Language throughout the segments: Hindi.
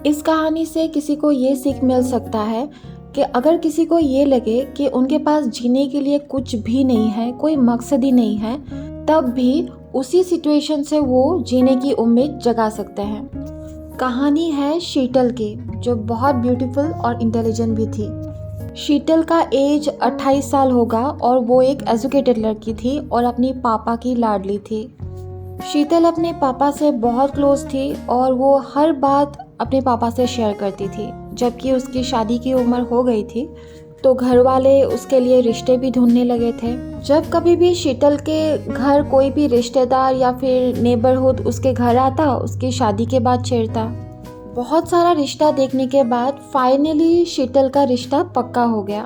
इस कहानी से किसी को ये सीख मिल सकता है कि अगर किसी को ये लगे कि उनके पास जीने के लिए कुछ भी नहीं है, कोई मकसद ही नहीं है, तब भी उसी सिचुएशन से वो जीने की उम्मीद जगा सकते हैं। कहानी है शीतल की, जो बहुत ब्यूटीफुल और इंटेलिजेंट भी थी। शीतल का एज 28 साल होगा और वो एक एजुकेटेड लड़की थी और अपनी पापा की लाडली थी। शीतल अपने पापा से बहुत क्लोज थी और वो हर बात अपने पापा से शेयर करती थी। जबकि उसकी शादी की उम्र हो गई थी तो घर वाले उसके लिए रिश्ते भी ढूंढने लगे थे। जब कभी भी शीतल के घर कोई भी रिश्तेदार या फिर नेबरहुड उसके घर आता, उसकी शादी के बाद छेड़ता। बहुत सारा रिश्ता देखने के बाद फाइनली शीतल का रिश्ता पक्का हो गया।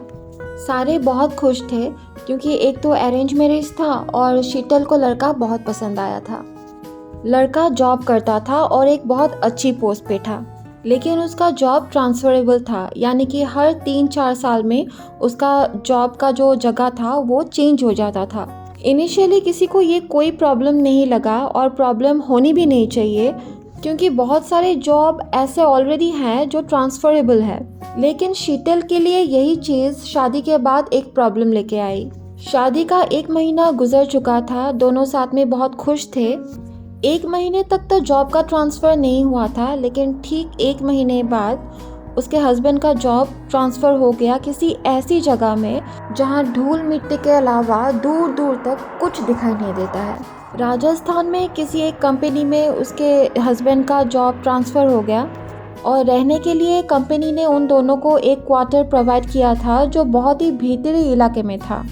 सारे बहुत खुश थे क्योंकि एक तो अरेंज मैरिज था और शीतल को लड़का बहुत पसंद आया था। लड़का जॉब करता था और एक बहुत अच्छी पोस्ट पे था, लेकिन उसका जॉब ट्रांसफरेबल था, यानी कि हर 3-4 साल में उसका जॉब का जो जगह था वो चेंज हो जाता था। इनिशियली किसी को ये कोई प्रॉब्लम नहीं लगा और प्रॉब्लम होनी भी नहीं चाहिए, क्योंकि बहुत सारे जॉब ऐसे ऑलरेडी हैं जो ट्रांसफरेबल है। लेकिन शीतल के लिए यही चीज़ शादी के बाद एक प्रॉब्लम लेके आई। शादी का 1 महीना गुजर चुका था, दोनों साथ में बहुत खुश थे। 1 महीने तक तो जॉब का ट्रांसफ़र नहीं हुआ था, लेकिन ठीक 1 महीने बाद उसके हस्बैंड का जॉब ट्रांसफ़र हो गया किसी ऐसी जगह में जहां धूल मिट्टी के अलावा दूर दूर तक कुछ दिखाई नहीं देता है। राजस्थान में किसी एक कंपनी में उसके हस्बैंड का जॉब ट्रांसफ़र हो गया और रहने के लिए कंपनी ने उन दोनों को एक क्वार्टर प्रोवाइड किया था जो बहुत ही भीतरी इलाके में था।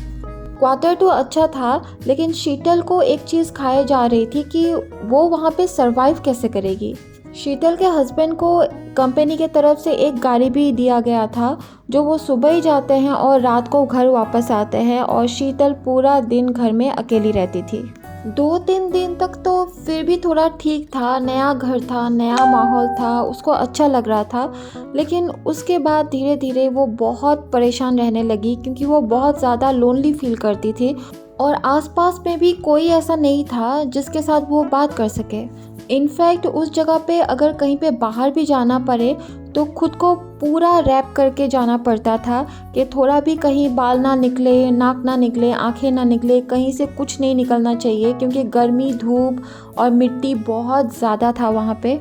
क्वार्टर तो अच्छा था, लेकिन शीतल को एक चीज़ खाए जा रही थी कि वो वहाँ पे सरवाइव कैसे करेगी। शीतल के हस्बैंड को कंपनी के तरफ से एक गाड़ी भी दिया गया था, जो वो सुबह ही जाते हैं और रात को घर वापस आते हैं, और शीतल पूरा दिन घर में अकेली रहती थी। 2-3 दिन तक तो फिर भी थोड़ा ठीक था, नया घर था, नया माहौल था, उसको अच्छा लग रहा था। लेकिन उसके बाद धीरे धीरे वो बहुत परेशान रहने लगी, क्योंकि वो बहुत ज़्यादा लोनली फील करती थी और आसपास में भी कोई ऐसा नहीं था जिसके साथ वो बात कर सके। इनफैक्ट उस जगह पे अगर कहीं पे बाहर भी जाना पड़े तो खुद को पूरा रैप करके जाना पड़ता था कि थोड़ा भी कहीं बाल ना निकले, नाक ना निकले, आंखें ना निकले, कहीं से कुछ नहीं निकलना चाहिए, क्योंकि गर्मी, धूप और मिट्टी बहुत ज़्यादा था वहाँ पे।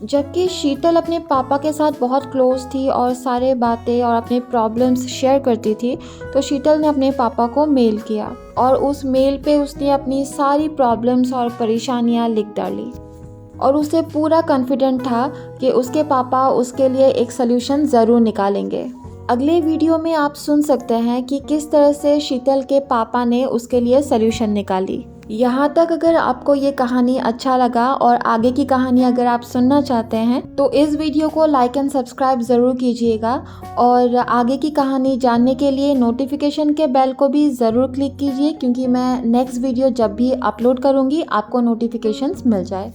जबकि शीतल अपने पापा के साथ बहुत क्लोज थी और सारे बातें और अपने प्रॉब्लम्स शेयर करती थी, तो शीतल ने अपने पापा को मेल किया और उस मेल पे उसने अपनी सारी प्रॉब्लम्स और परेशानियाँ लिख डाली। और उसे पूरा कॉन्फिडेंट था कि उसके पापा उसके लिए एक सलूशन ज़रूर निकालेंगे। अगले वीडियो में आप सुन सकते हैं कि किस तरह से शीतल के पापा ने उसके लिए सलूशन निकाली। यहाँ तक अगर आपको ये कहानी अच्छा लगा और आगे की कहानी अगर आप सुनना चाहते हैं तो इस वीडियो को लाइक एंड सब्सक्राइब ज़रूर कीजिएगा, और आगे की कहानी जानने के लिए नोटिफिकेशन के बेल को भी ज़रूर क्लिक कीजिए, क्योंकि मैं नेक्स्ट वीडियो जब भी अपलोड करूँगी आपको नोटिफिकेशंस मिल जाए।